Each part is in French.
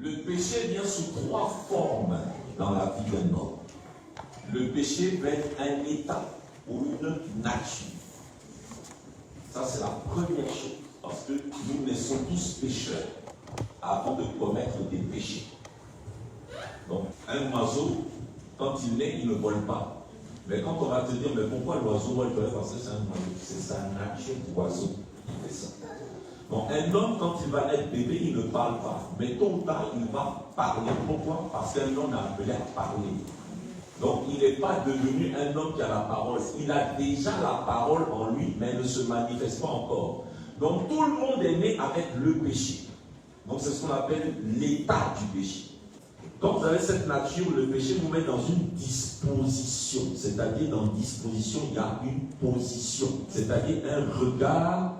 Le péché vient sous 3 formes dans la vie d'un homme. Le péché peut être un état ou une nature. Ça, c'est la première chose. Parce que nous naissons tous pécheurs avant de commettre des péchés. Donc, un oiseau, quand il naît, il ne vole pas. Mais quand on va te dire, mais pourquoi l'oiseau vole? Parce que c'est un oiseau. C'est sa nature d'oiseau qui fait ça. Donc, un homme, quand il va naître bébé, il ne parle pas. Mais tôt ou tard, il va parler. Pourquoi? Parce qu'un homme a appelé à parler. Donc, il n'est pas devenu un homme qui a la parole. Il a déjà la parole en lui, mais elle ne se manifeste pas encore. Donc, tout le monde est né avec le péché. Donc, c'est ce qu'on appelle l'état du péché. Quand vous avez cette nature, le péché vous met dans une disposition. C'est-à-dire, dans disposition, il y a une position. C'est-à-dire, un regard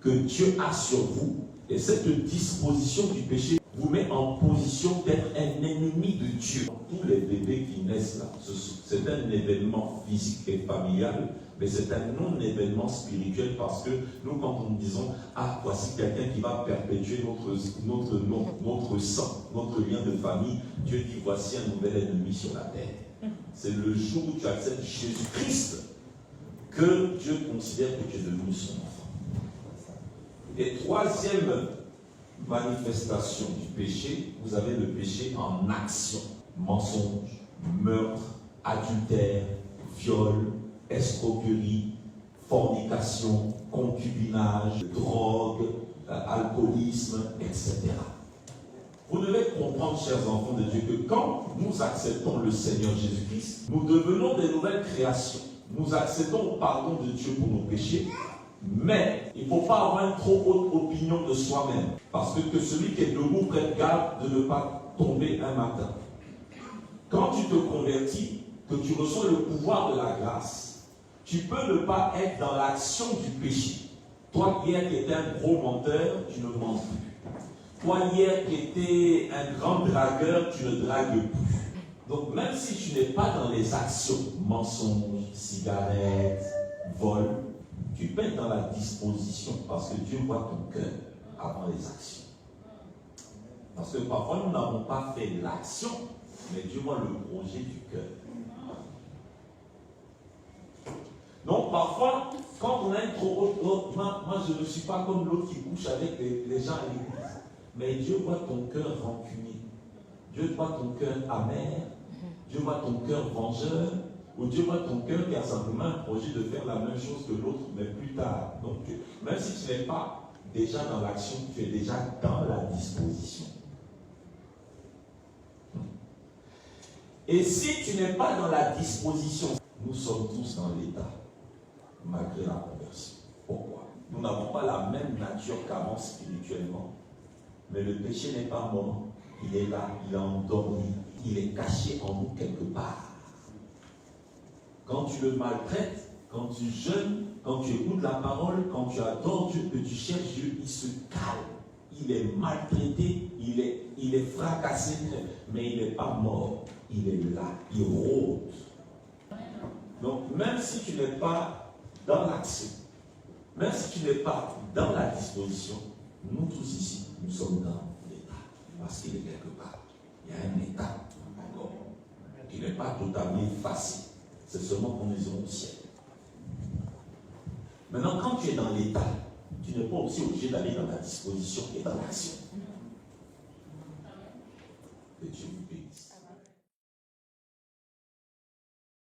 que Dieu a sur vous. Et cette disposition du péché vous met en position d'être un ennemi de Dieu. Tous les bébés qui naissent là, c'est un événement physique et familial, mais c'est un non-événement spirituel parce que nous, quand nous disons, ah, voici quelqu'un qui va perpétuer notre nom, notre sang, notre lien de famille, Dieu dit, voici un nouvel ennemi sur la terre. C'est le jour où tu acceptes Jésus-Christ que Dieu considère que tu es devenu son enfant. Et troisième manifestation du péché, vous avez le péché en action. Mensonge, meurtre, adultère, viol, escroquerie, fornication, concubinage, drogue, alcoolisme, etc. Vous devez comprendre, chers enfants de Dieu, que quand nous acceptons le Seigneur Jésus-Christ, nous devenons des nouvelles créations. Nous acceptons le pardon de Dieu pour nos péchés, mais il ne faut pas avoir une trop haute opinion de soi-même. Parce que celui qui est debout prenne garde de ne pas tomber un matin. Quand tu te convertis, que tu reçois le pouvoir de la grâce, tu peux ne pas être dans l'action du péché. Toi, hier qui étais un gros menteur, tu ne mens plus. Toi, hier qui étais un grand dragueur, tu ne dragues plus. Donc, même si tu n'es pas dans les actions, mensonges, cigarettes, vol, tu peux être dans la disposition parce que Dieu voit ton cœur avant les actions. Parce que parfois, nous n'avons pas fait l'action, mais Dieu voit le projet du cœur. Donc, parfois, quand on a une trop haute, moi je ne suis pas comme l'autre qui couche avec les gens à l'église. Mais Dieu voit ton cœur rancunier. Dieu voit ton cœur amer. Dieu voit ton cœur vengeur. Ou Dieu voit ton cœur qui a simplement un projet de faire la même chose que l'autre, mais plus tard. Donc, même si tu n'es pas déjà dans l'action, tu es déjà dans la disposition. Et si tu n'es pas dans la disposition, nous sommes tous dans l'état, malgré la conversion. Pourquoi? Nous n'avons pas la même nature qu'avant spirituellement. Mais le péché n'est pas mort. Il est là, il est endormi, il est caché en nous quelque part. Quand tu le maltraites, quand tu jeûnes, quand tu écoutes la parole, quand tu adores Dieu, que tu cherches Dieu, il se calme. Il est maltraité, il est fracassé, mais il n'est pas mort. Il est là, il rôde. Donc, même si tu n'es pas dans l'action, même si tu n'es pas dans la disposition, nous tous ici, nous sommes dans l'état. Parce qu'il est quelque part. Il y a un état encore. Il n'est pas totalement effacé. C'est seulement qu'on est au ciel. Maintenant, quand tu es dans l'état, tu n'es pas aussi obligé d'aller dans la disposition et dans l'action. Que Dieu vous bénisse.